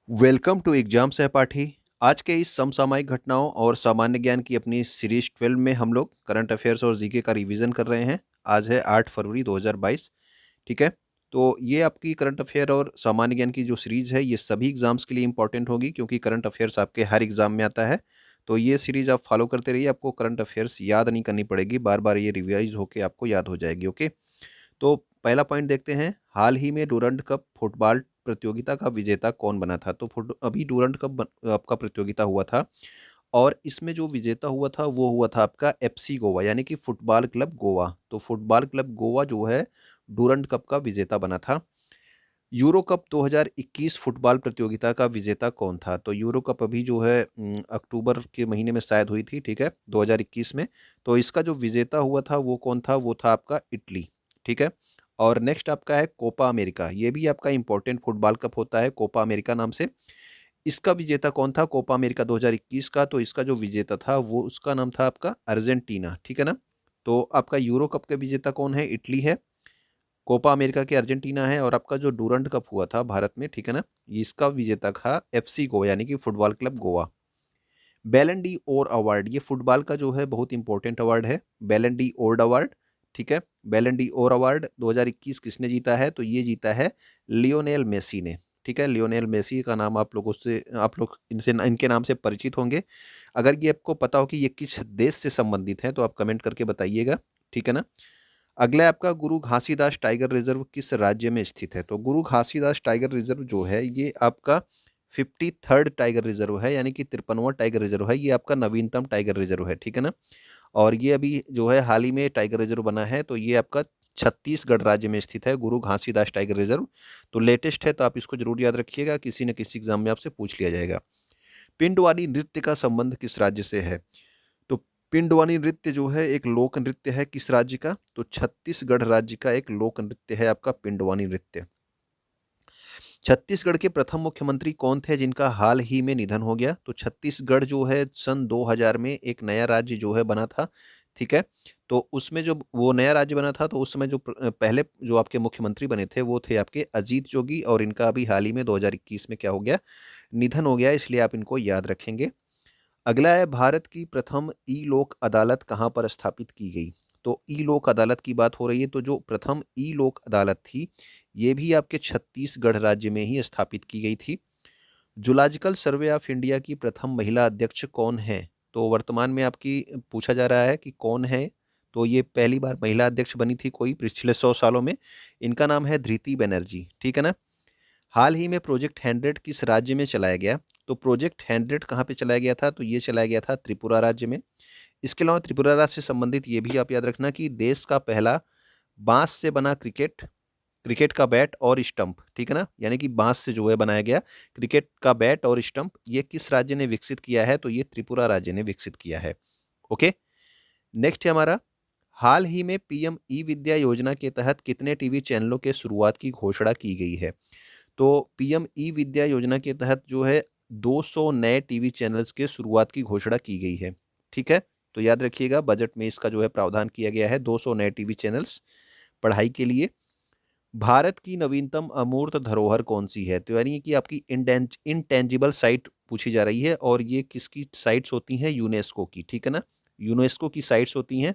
Welcome to exam सहपाठी। आज के इस समसामयिक घटनाओं और सामान्य ज्ञान की अपनी सीरीज 12 में हम लोग करंट अफेयर्स और जीके का रिवीजन कर रहे हैं। आज है 8 फरवरी 2022। ठीक है। तो ये आपकी करंट अफेयर और सामान्य ज्ञान की जो सीरीज है ये सभी एग्जाम्स के लिए इंपॉर्टेंट होगी, क्योंकि करंट अफेयर्स आपके हर एग्जाम में आता है। तो ये सीरीज आप फॉलो करते रहिए, आपको करंट अफेयर्स याद नहीं करनी पड़ेगी, बार बार ये रिवाइज होकर आपको याद हो जाएगी। ओके। तो पहला पॉइंट देखते हैं, हाल ही में डूरंड कप फुटबॉल प्रतियोगिता का विजेता कौन बना था। तो अभी डूरंड कप आपका प्रतियोगिता हुआ था, और इसमें जो विजेता हुआ था वो हुआ था आपका एफसी गोवा, यानी कि फुटबॉल क्लब गोवा। तो फुटबॉल क्लब गोवा जो है डूरंड कप का विजेता बना था। यूरो कप 2021 फुटबॉल प्रतियोगिता का विजेता कौन था। तो यूरो कप अभी जो है अक्टूबर के महीने में शायद हुई थी, ठीक है, 2021 में। तो इसका जो विजेता हुआ था वो कौन था, वो था आपका इटली। ठीक है। और नेक्स्ट आपका है कोपा अमेरिका, ये भी आपका इंपॉर्टेंट फुटबॉल कप होता है कोपा अमेरिका नाम से। इसका विजेता कौन था कोपा अमेरिका 2021 का। तो इसका जो विजेता था वो उसका नाम था आपका अर्जेंटीना। ठीक है ना। तो आपका यूरो कप का विजेता कौन है, इटली है। कोपा अमेरिका के अर्जेंटीना है। और आपका जो डूरंड कप हुआ था भारत में, ठीक है ना, इसका विजेता था एफसी गोवा, यानी कि फुटबॉल क्लब गोवा। बैलन डी ओर अवार्ड, ये फुटबॉल का जो है बहुत इंपॉर्टेंट अवार्ड है, बैलन डी ओर अवार्ड। ठीक है। बैलन डी ओर अवार्ड 2021 किसने जीता है, तो ये जीता है लियोनेल मेसी ने। ठीक है। लियोनेल मेसी का नाम आप लोग इनसे इनके नाम से परिचित होंगे। अगर ये आपको पता हो कि ये किस देश से संबंधित है तो आप कमेंट करके बताइएगा। ठीक है ना। अगला है आपका गुरु घासीदास टाइगर रिजर्व किस राज्य में स्थित है। तो गुरु घासीदास टाइगर रिजर्व जो है ये आपका 53rd टाइगर रिजर्व है, यानी कि 53वां टाइगर रिजर्व है। ये आपका नवीनतम टाइगर रिजर्व है। ठीक है ना। और ये अभी जो है हाल ही में टाइगर रिजर्व बना है, तो ये आपका छत्तीसगढ़ राज्य में स्थित है गुरु घासीदास टाइगर रिजर्व। तो लेटेस्ट है, तो आप इसको जरूर याद रखिएगा, किसी न किसी एग्जाम में आपसे पूछ लिया जाएगा। पिंडवानी नृत्य का संबंध किस राज्य से है। तो पिंडवानी नृत्य जो है एक लोक नृत्य है, किस राज्य का, तो छत्तीसगढ़ राज्य का एक लोक नृत्य है आपका पिंडवानी नृत्य। छत्तीसगढ़ के प्रथम मुख्यमंत्री कौन थे जिनका हाल ही में निधन हो गया। तो छत्तीसगढ़ जो है सन 2000 में एक नया राज्य जो है बना था। ठीक है। तो उसमें जो वो नया राज्य बना था, तो उस समय जो पहले जो आपके मुख्यमंत्री बने थे वो थे आपके अजीत जोगी, और इनका अभी हाल ही में 2021 में क्या हो गया, निधन हो गया, इसलिए आप इनको याद रखेंगे। अगला है, भारत की प्रथम ई लोक अदालत कहाँ पर स्थापित की गई। तो ई लोक अदालत की बात हो रही है, तो जो प्रथम ई लोक अदालत थी ये भी आपके छत्तीसगढ़ राज्य में ही स्थापित की गई थी। जूलॉजिकल सर्वे ऑफ इंडिया की प्रथम महिला अध्यक्ष कौन है। तो वर्तमान में आपकी पूछा जा रहा है कि कौन है। तो ये पहली बार महिला अध्यक्ष बनी थी कोई पिछले 100 सालों में। इनका नाम है धृति बनर्जी। ठीक है ना। हाल ही में प्रोजेक्ट 100 किस राज्य में चलाया गया। तो प्रोजेक्ट 100 कहाँ पे चलाया गया था, तो ये चलाया गया था त्रिपुरा राज्य में। इसके अलावा त्रिपुरा राज्य से संबंधित ये भी आप याद रखना कि देश का पहला बांस से बना क्रिकेट क्रिकेट का बैट और स्टंप, ठीक है ना, यानी कि बांस से जो है बनाया गया क्रिकेट का बैट और स्टंप, ये किस राज्य ने विकसित किया है, तो ये त्रिपुरा राज्य ने विकसित किया है। ओके। नेक्स्ट है हमारा, हाल ही में पीएम ई विद्या योजना के तहत कितने टीवी चैनलों के शुरुआत की घोषणा की गई है। तो पीएम ई विद्या योजना के तहत जो है 200 नए टीवी चैनल्स के शुरुआत की घोषणा की गई है। ठीक है। तो याद रखिएगा, बजट में इसका जो है प्रावधान किया गया है 200 नए टीवी चैनल्स पढ़ाई के लिए। भारत की नवीनतम अमूर्त धरोहर कौन सी है। तो यानी कि आपकी इंटेंजिबल साइट पूछी जा रही है, और ये किसकी साइट्स होती हैं, यूनेस्को की। ठीक है ना। यूनेस्को की साइट्स होती हैं।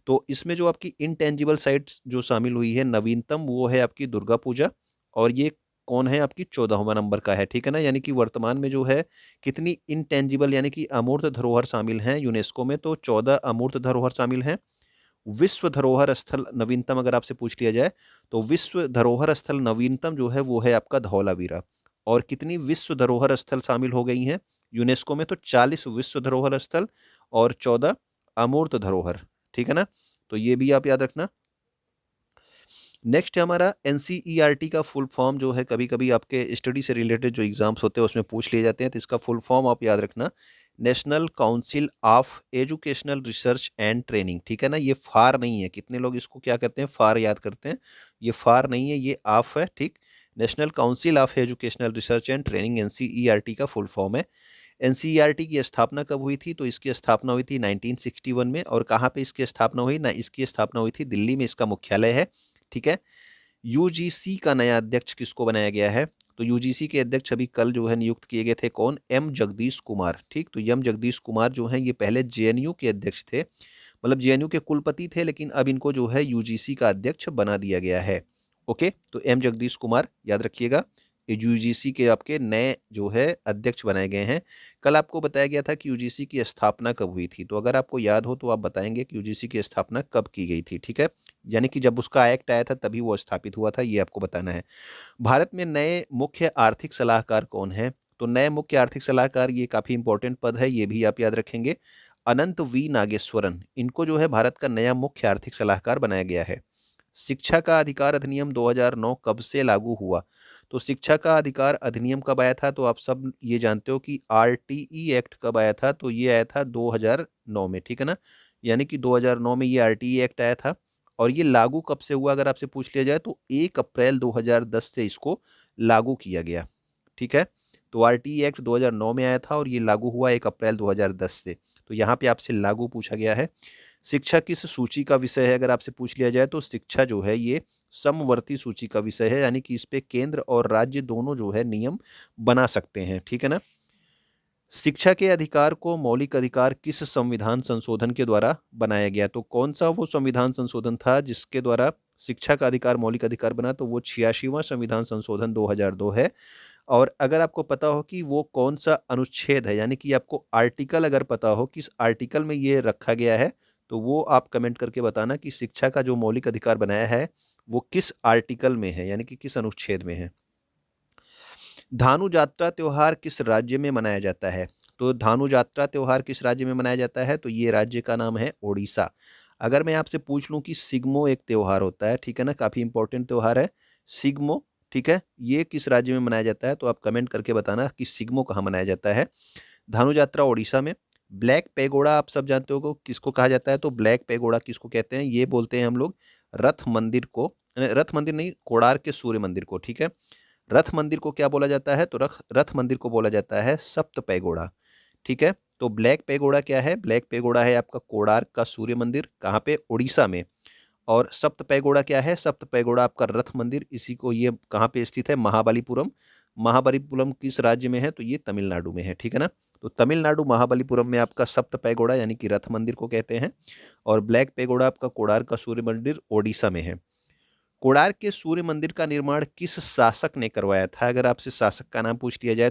तो इसमें जो आपकी इंटेंजिबल साइट्स जो शामिल हुई है नवीनतम, वो है आपकी दुर्गा पूजा। और ये कौन है, आपकी 14वां नंबर का है। ठीक है ना। यानी कि वर्तमान में जो है कितनी इंटेंजिबल यानी कि अमूर्त धरोहर शामिल हैं यूनेस्को में, तो 14 अमूर्त धरोहर शामिल हैं। विश्व धरोहर स्थल नवीनतम अगर आपसे पूछ लिया जाए, तो विश्व धरोहर स्थल नवीनतम जो है वो है आपका धौलावीरा। और कितनी विश्व धरोहर स्थल शामिल हो गई हैं यूनेस्को में, तो 40 विश्व धरोहर स्थल और 14 अमूर्त धरोहर। ठीक है ना। तो ये भी आप याद रखना। नेक्स्ट है हमारा एनसीईआरटी का फुल फॉर्म जो है कभी कभी आपके स्टडी से रिलेटेड जो एग्जाम्स होते हैं उसमें पूछ लिए जाते हैं, तो इसका फुल फॉर्म आप याद रखना, national council of educational research and training. ठीक है ना। ये फार नहीं है, कितने लोग इसको क्या करते हैं, फार याद करते हैं। ये फार नहीं है, ये आफ है। ठीक। National council of educational research and training NCERT का फुल फॉर्म है। एनसीईआरटी की स्थापना कब हुई थी, तो इसकी स्थापना हुई थी 1961 में। और कहाँ पे इसकी स्थापना हुई ना, इसकी स्थापना हुई थी दिल्ली में, इसका मुख्यालय है। ठीक है। यूजीसी का नया अध्यक्ष किसको बनाया गया है, तो यूजीसी के अध्यक्ष अभी कल जो है नियुक्त किए गए थे कौन, एम जगदीश कुमार। ठीक, तो एम जगदीश कुमार जो हैं ये पहले जेएनयू के अध्यक्ष थे, मतलब जेएनयू के कुलपति थे, लेकिन अब इनको जो है यूजीसी का अध्यक्ष बना दिया गया है। ओके, तो एम जगदीश कुमार याद रखिएगा, ये यूजीसी के आपके नए जो है अध्यक्ष बनाए गए हैं। कल आपको बताया गया था कि यूजीसी की स्थापना कब हुई थी, तो अगर आपको याद हो तो आप बताएंगे कि यूजीसी की स्थापना कब की गई थी। ठीक है, यानी कि जब उसका एक्ट आया था तभी वो स्थापित हुआ था, ये आपको बताना है। भारत में नए मुख्य आर्थिक सलाहकार कौन है, तो नए मुख्य आर्थिक सलाहकार ये काफी इंपॉर्टेंट पद है, ये भी आप याद रखेंगे, अनंत वी नागेश्वरन, इनको जो है भारत का नया मुख्य आर्थिक सलाहकार बनाया गया है। शिक्षा का अधिकार अधिनियम 2009 कब से लागू हुआ, तो शिक्षा का अधिकार अधिनियम कब आया था, तो आप सब ये जानते हो कि आरटीई एक्ट कब आया था, तो ये आया था 2009 में। ठीक है ना, यानी कि 2009 में ये आरटीई एक्ट आया था। और ये लागू कब से हुआ अगर आपसे पूछ लिया जाए तो 1 अप्रैल 2010 से इसको लागू किया गया। ठीक है, तो आरटीई एक्ट 2009 में आया था और ये लागू हुआ 1 अप्रैल 2010 से। तो यहाँ पे आपसे लागू पूछा गया है। शिक्षा किस सूची का विषय है अगर आपसे पूछ लिया जाए तो शिक्षा जो है ये समवर्ती सूची का विषय है, यानी कि इस पे केंद्र और राज्य दोनों जो है नियम बना सकते हैं। ठीक है ना, शिक्षा के अधिकार को मौलिक अधिकार किस संविधान संशोधन के द्वारा बनाया गया, तो कौन सा वो संविधान संशोधन था जिसके द्वारा शिक्षा का अधिकार मौलिक अधिकार बना, तो वो 86वां संविधान संशोधन 2002 है। और अगर आपको पता हो कि वो कौन सा अनुच्छेद है, यानी कि आपको आर्टिकल अगर पता हो किस आर्टिकल में ये रखा गया है, तो वो आप कमेंट करके बताना कि शिक्षा का जो मौलिक अधिकार बनाया है वो किस आर्टिकल में है, यानी कि किस अनुच्छेद में है। धानु यात्रा त्योहार किस राज्य में मनाया जाता है, तो धानु यात्रा त्योहार किस राज्य में मनाया जाता है, तो ये राज्य का नाम है ओडिशा। अगर मैं आपसे पूछ लूं कि सिग्मो एक त्योहार होता है, ठीक है ना, काफी इंपॉर्टेंट त्योहार है सिग्मो, ठीक है, ये किस राज्य में मनाया जाता है, तो आप कमेंट करके बताना कि सिग्मो कहाँ मनाया जाता है। धानु यात्रा ओडिशा में। ब्लैक पेगोडा आप सब जानते हो किसको कहा जाता है, तो ब्लैक पेगोडा किसको कहते हैं, ये बोलते हैं हम लोग रथ मंदिर को, रथ मंदिर नहीं, कोणार्क के सूर्य मंदिर को। ठीक है, रथ मंदिर को क्या बोला जाता है, तो रथ मंदिर को बोला जाता है सप्त पैगोडा। ठीक है, तो ब्लैक पैगोडा क्या है, ब्लैक पैगोडा है आपका कोणार्क का सूर्य मंदिर, कहाँ पे, उड़ीसा में। और सप्त पैगोडा क्या है, सप्त पैगोडा आपका रथ मंदिर, इसी को ये कहाँ पे स्थित है, महाबलीपुरम। महाबलीपुरम किस राज्य में है, तो ये तमिलनाडु में है। ठीक है ना, तो तमिलनाडु महाबलीपुरम में आपका सप्त पैगोडा यानी कि रथ मंदिर को कहते हैं। और ब्लैक पैगोडा आपका कोणार्क का सूर्य मंदिर ओडिशा में है। कोणार्क के सूर्य मंदिर का निर्माण किस शासक ने करवाया था, अगर आपसे शासक का नाम पूछ लिया जाए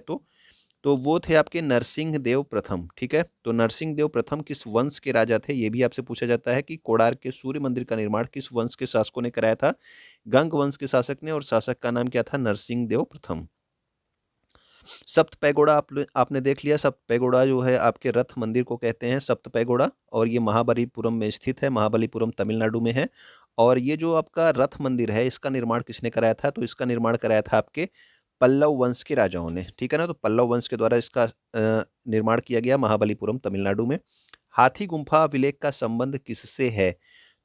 तो वो थे आपके नरसिंह देव प्रथम। ठीक है, तो नरसिंह देव प्रथम किस वंश के राजा थे, ये भी आपसे पूछा जाता है कि कोणार्क के सूर्य मंदिर का निर्माण किस वंश के शासकों ने कराया था, गंग वंश के शासक ने, और शासक का नाम क्या था, नरसिंह देव प्रथम। सप्त पैगोडा आपने देख लिया, सप्त पैगोडा जो है आपके रथ मंदिर को कहते हैं सप्त पैगोडा, और ये महाबलीपुरम में स्थित है, महाबलीपुरम तमिलनाडु में है। और ये जो आपका रथ मंदिर है इसका निर्माण किसने कराया था, तो इसका निर्माण कराया था आपके पल्लव वंश के राजाओं ने। ठीक है ना, तो पल्लव वंश के द्वारा इसका निर्माण किया गया महाबलीपुरम तमिलनाडु में। हाथी गुम्फा अभिलेख का संबंध किससे है,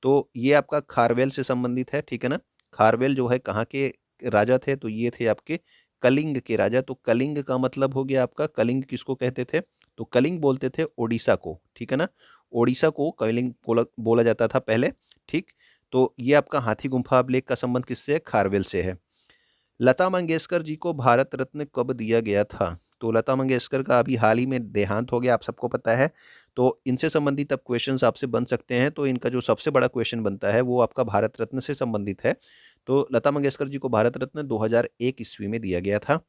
तो ये आपका खारवेल से संबंधित है। ठीक है ना, खारवेल जो है कहाँ के राजा थे, तो ये थे आपके कलिंग के राजा। तो कलिंग का मतलब हो गया आपका, कलिंग किसको कहते थे, तो कलिंग बोलते थे ओडिशा को। ठीक है ना, ओडिशा को कलिंग बोला जाता था पहले। ठीक, तो ये आपका हाथी गुम्फा अभिलेख का संबंध किससे है, खारवेल से है। लता मंगेशकर जी को भारत रत्न कब दिया गया था, तो लता मंगेशकर का अभी हाल ही में देहांत हो गया, आप सबको पता है। तो इनसे संबंधित अब क्वेश्चंस आपसे बन सकते हैं, तो इनका जो सबसे बड़ा क्वेश्चन बनता है वो आपका भारत रत्न से संबंधित है। तो लता मंगेशकर जी को भारत रत्न 2001 ईस्वी में दिया गया था।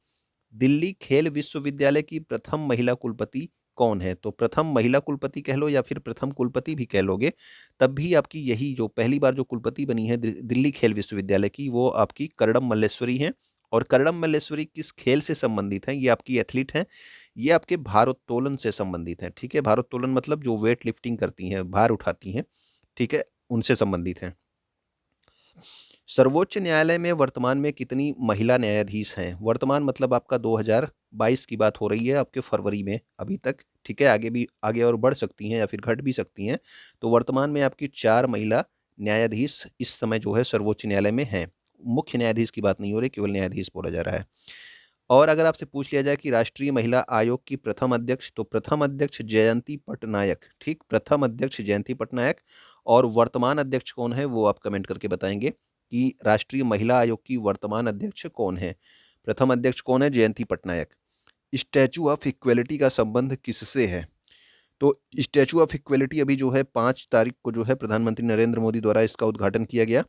दिल्ली खेल विश्वविद्यालय की प्रथम महिला कुलपति कौन है, तो प्रथम महिला कुलपति कह लो या फिर प्रथम कुलपति भी कह लोगे, तब भी आपकी यही जो पहली बार जो कुलपति बनी है दिल्ली खेल विश्वविद्यालय की, वो आपकी कर्णम मल्लेश्वरी हैं। और कर्णम मल्लेश्वरी किस खेल से संबंधित हैं, ये आपकी एथलीट हैं, ये आपके भारोत्तोलन से संबंधित हैं। ठीक है, भारोत्तोलन मतलब जो वेट लिफ्टिंग करती हैं, भार उठाती हैं, ठीक है, उनसे संबंधित हैं। सर्वोच्च न्यायालय में वर्तमान में कितनी महिला न्यायाधीश हैं, वर्तमान मतलब आपका 2022 की बात हो रही है, आपके फरवरी में अभी तक। ठीक है, आगे भी आगे और बढ़ सकती हैं या फिर घट भी सकती हैं। तो वर्तमान में आपकी 4 महिला न्यायाधीश इस समय जो है सर्वोच्च न्यायालय में हैं। मुख्य न्यायाधीश की बात नहीं हो रही, केवल न्यायाधीश बोला जा रहा है। और अगर आपसे पूछ लिया जाए कि राष्ट्रीय महिला आयोग की प्रथम अध्यक्ष, तो प्रथम अध्यक्ष जयंती पटनायक। ठीक, प्रथम अध्यक्ष जयंती पटनायक। और वर्तमान अध्यक्ष कौन है वो आप कमेंट करके बताएंगे कि राष्ट्रीय महिला आयोग की वर्तमान अध्यक्ष कौन है। प्रथम अध्यक्ष कौन है? जयंती पटनायक। स्टैचू ऑफ इक्वलिटी का संबंध किससे है? तो स्टैचू ऑफ इक्वलिटी अभी जो है 5 तारीख को जो है प्रधानमंत्री नरेंद्र मोदी द्वारा इसका उद्घाटन किया गया,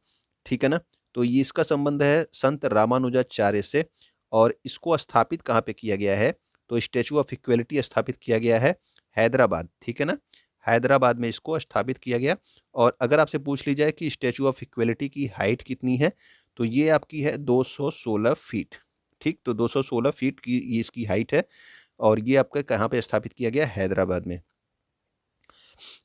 ठीक है ना। तो ये इसका संबंध है संत रामानुजाचार्य से। और इसको स्थापित कहाँ पे किया गया है? तो स्टैचू ऑफ इक्वलिटी स्थापित किया गया है हैदराबाद, ठीक है ना। हैदराबाद में इसको स्थापित किया गया। और अगर आपसे पूछ ली जाए कि स्टैचू ऑफ इक्वलिटी की हाइट कितनी है, तो ये आपकी है 216 फीट, ठीक। तो 216 फीट की ये इसकी हाइट है। और ये आपका कहाँ पे स्थापित किया गया? हैदराबाद में।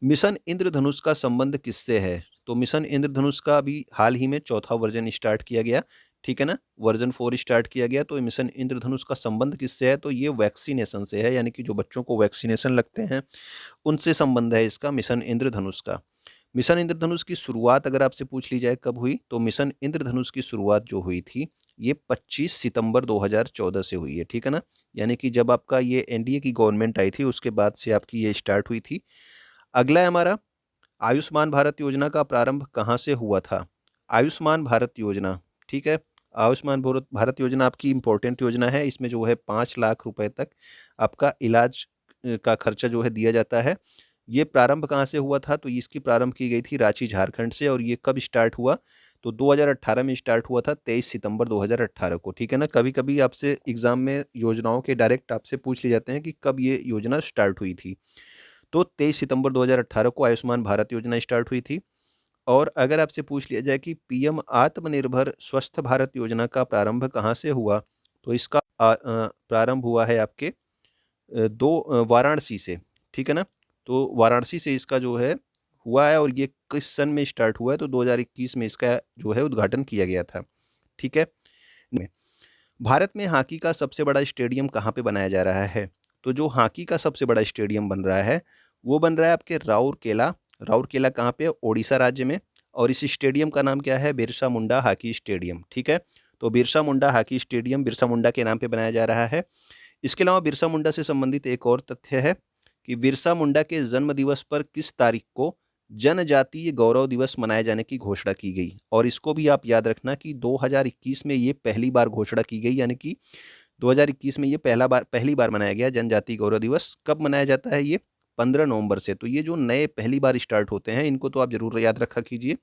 मिशन इंद्रधनुष का संबंध किससे है? तो मिशन इंद्रधनुष का अभी हाल ही में चौथा वर्जन स्टार्ट किया गया, ठीक है ना। वर्जन 4 स्टार्ट किया गया। तो मिशन इंद्रधनुष का संबंध किससे है? तो ये वैक्सीनेशन से है, यानी कि जो बच्चों को वैक्सीनेशन लगते हैं उनसे संबंध है इसका, मिशन इंद्रधनुष का। मिशन इंद्रधनुष की शुरुआत अगर आपसे पूछ ली जाए कब हुई, तो मिशन इंद्रधनुष की शुरुआत जो हुई थी ये 25 सितंबर 2014 से हुई है, ठीक है ना। यानी कि जब आपका ये एनडीए की गवर्नमेंट आई थी उसके बाद से आपकी ये स्टार्ट हुई थी। अगला है हमारा, आयुष्मान भारत योजना का प्रारंभ कहाँ से हुआ था? आयुष्मान भारत योजना, ठीक है। आयुष्मान भारत भारत योजना आपकी इंपॉर्टेंट योजना है। इसमें जो है 5 लाख रुपए तक आपका इलाज का खर्चा जो है दिया जाता है। ये प्रारंभ कहाँ से हुआ था? तो इसकी प्रारंभ की गई थी रांची झारखंड से। और ये कब स्टार्ट हुआ? तो 2018 में स्टार्ट हुआ था, 23 सितंबर 2018 को, ठीक है ना। कभी कभी आपसे एग्जाम में योजनाओं के डायरेक्ट आपसे पूछ लिए जाते हैं कि कब ये योजना स्टार्ट हुई थी। तो 23 सितंबर 2018 को आयुष्मान भारत योजना स्टार्ट हुई थी। और अगर आपसे पूछ लिया जाए कि पीएम आत्मनिर्भर स्वस्थ भारत योजना का प्रारंभ कहाँ से हुआ, तो इसका प्रारंभ हुआ है आपके वाराणसी से, ठीक है ना। तो वाराणसी से इसका जो है हुआ है। और ये किस सन में स्टार्ट हुआ है? तो 2021 में इसका जो है उद्घाटन किया गया था, ठीक है। भारत में हॉकी का सबसे बड़ा स्टेडियम कहाँ पे बनाया जा रहा है? तो जो हॉकी का सबसे बड़ा स्टेडियम बन रहा है वो बन रहा है आपके राउरकेला। राउरकेला कहाँ पे? ओडिशा राज्य में। और इस स्टेडियम का नाम क्या है? बिरसा मुंडा हॉकी स्टेडियम, ठीक है। तो बिरसा मुंडा हॉकी स्टेडियम बिरसा मुंडा के नाम पे बनाया जा रहा है। इसके अलावा बिरसा मुंडा से संबंधित एक और तथ्य है कि बिरसा मुंडा के जन्म दिवस पर किस तारीख को जनजातीय गौरव दिवस मनाए जाने की घोषणा की गई। और इसको भी आप याद रखना कि 2021 में ये पहली बार घोषणा की गई, यानी कि 2021 में ये पहली बार मनाया गया जनजातीय गौरव दिवस। कब मनाया जाता है? ये 15 नवंबर से। तो ये जो नए पहली बार स्टार्ट होते हैं इनको तो आप जरूर याद रखा कीजिए,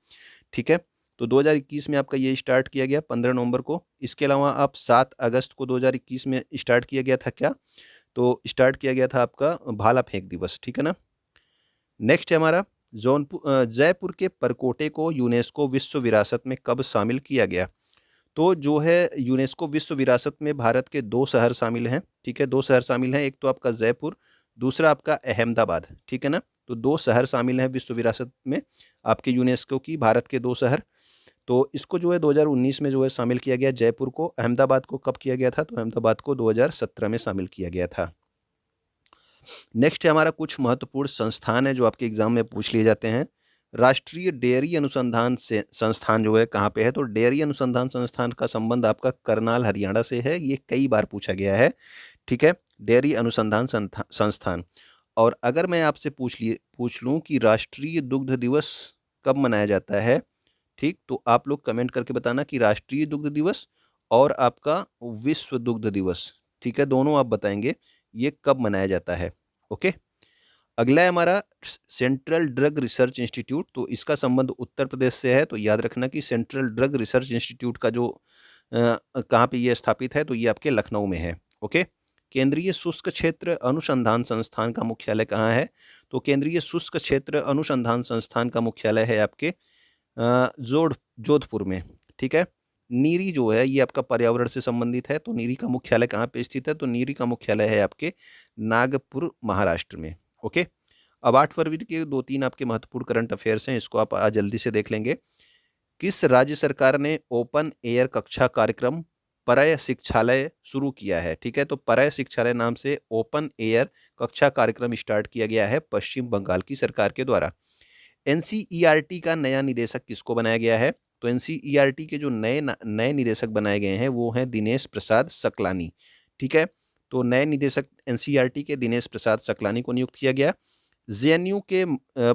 ठीक है। तो 2021 में आपका ये स्टार्ट किया गया 15 नवंबर को। इसके अलावा आप 7 अगस्त को 2021 में स्टार्ट किया गया था क्या? तो स्टार्ट किया गया था आपका भाला फेंक दिवस, ठीक है ना। नेक्स्ट है हमारा जयपुर के परकोटे को यूनेस्को विश्व विरासत में कब शामिल किया गया? तो जो है यूनेस्को विश्व विरासत में भारत के 2 शहर शामिल हैं, ठीक है। 2 शहर शामिल हैं, एक तो आपका जयपुर, दूसरा आपका अहमदाबाद, ठीक है ना। तो 2 शहर शामिल हैं विश्व विरासत में आपके यूनेस्को की, भारत के 2 शहर। तो इसको जो है 2019 में जो है शामिल किया गया जयपुर को। अहमदाबाद को कब किया गया था? तो अहमदाबाद को 2017 में शामिल किया गया था। नेक्स्ट है हमारा कुछ महत्वपूर्ण संस्थान है जो आपके एग्जाम में पूछ लिए जाते हैं। राष्ट्रीय डेयरी अनुसंधान से संस्थान जो है कहाँ पे है? तो डेयरी अनुसंधान संस्थान का संबंध आपका करनाल हरियाणा से है। ये कई बार पूछा गया है, ठीक है। डेयरी अनुसंधान संस्थान। और अगर मैं आपसे पूछ लूँ कि राष्ट्रीय दुग्ध दिवस कब मनाया जाता है, ठीक, तो आप लोग कमेंट करके बताना कि राष्ट्रीय दुग्ध दिवस और आपका विश्व दुग्ध दिवस, ठीक है, दोनों आप बताएंगे ये कब मनाया जाता है। ओके। अगला है हमारा सेंट्रल ड्रग रिसर्च इंस्टीट्यूट। तो इसका संबंध उत्तर प्रदेश से है। तो याद रखना कि सेंट्रल ड्रग रिसर्च इंस्टीट्यूट का जो कहाँ पे ये स्थापित है? तो ये आपके लखनऊ में है। ओके। केंद्रीय शुष्क क्षेत्र अनुसंधान संस्थान का मुख्यालय कहाँ है? तो केंद्रीय शुष्क क्षेत्र अनुसंधान संस्थान का मुख्यालय है आपके जोधपुर में, ठीक है। नीरी जो है ये आपका पर्यावरण से संबंधित है। तो नीरी का मुख्यालय कहाँ पे स्थित है? तो नीरी का मुख्यालय है आपके नागपुर महाराष्ट्र में। ओके। अब 8 फरवरी के 2-3 आपके महत्वपूर्ण करंट अफेयर्स हैं, इसको आप आज जल्दी से देख लेंगे। किस राज्य सरकार ने ओपन एयर कक्षा कार्यक्रम परय शिक्षालय शुरू किया है? ठीक है, तो परय शिक्षालय नाम से ओपन एयर कक्षा कार्यक्रम स्टार्ट किया गया है पश्चिम बंगाल की सरकार के द्वारा। एनसीईआरटी का नया निदेशक किसको बनाया गया है? तो एनसीईआरटी के जो नए निदेशक बनाए गए हैं वो हैं दिनेश प्रसाद सकलानी, ठीक है। तो नए निदेशक एनसीईआरटी के दिनेश प्रसाद सकलानी को नियुक्त किया गया। जेएनयू के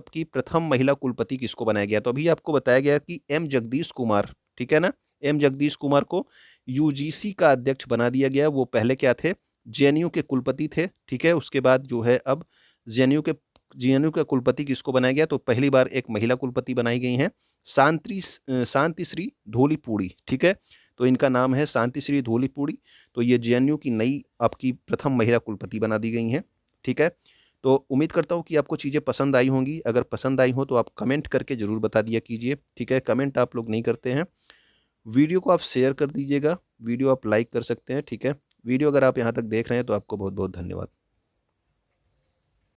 की प्रथम महिला कुलपति किसको बनाया गया? तो अभी आपको बताया गया कि एम जगदीश कुमार, ठीक है ना, एम जगदीश कुमार को यूजीसी का अध्यक्ष बना दिया गया। वो पहले क्या थे, जेएनयू के कुलपति थे, ठीक है। उसके बाद जो है अब जेएनयू के कुलपति किसको बनाया गया, तो पहली बार एक महिला कुलपति बनाई गई हैं, शांतिश्री धूलिपूड़ी, ठीक है। तो इनका नाम है शांतिश्री धूलिपूड़ी। तो ये जेएनयू की नई आपकी प्रथम महिला कुलपति बना दी गई हैं, ठीक है। तो उम्मीद करता हूँ कि आपको चीज़ें पसंद आई होंगी। अगर पसंद आई हो तो आप कमेंट करके ज़रूर बता दिया कीजिए, ठीक है। कमेंट आप लोग नहीं करते हैं। वीडियो को आप शेयर कर दीजिएगा, वीडियो आप लाइक कर सकते हैं, ठीक है। वीडियो अगर आप यहाँ तक देख रहे हैं तो आपको बहुत बहुत धन्यवाद।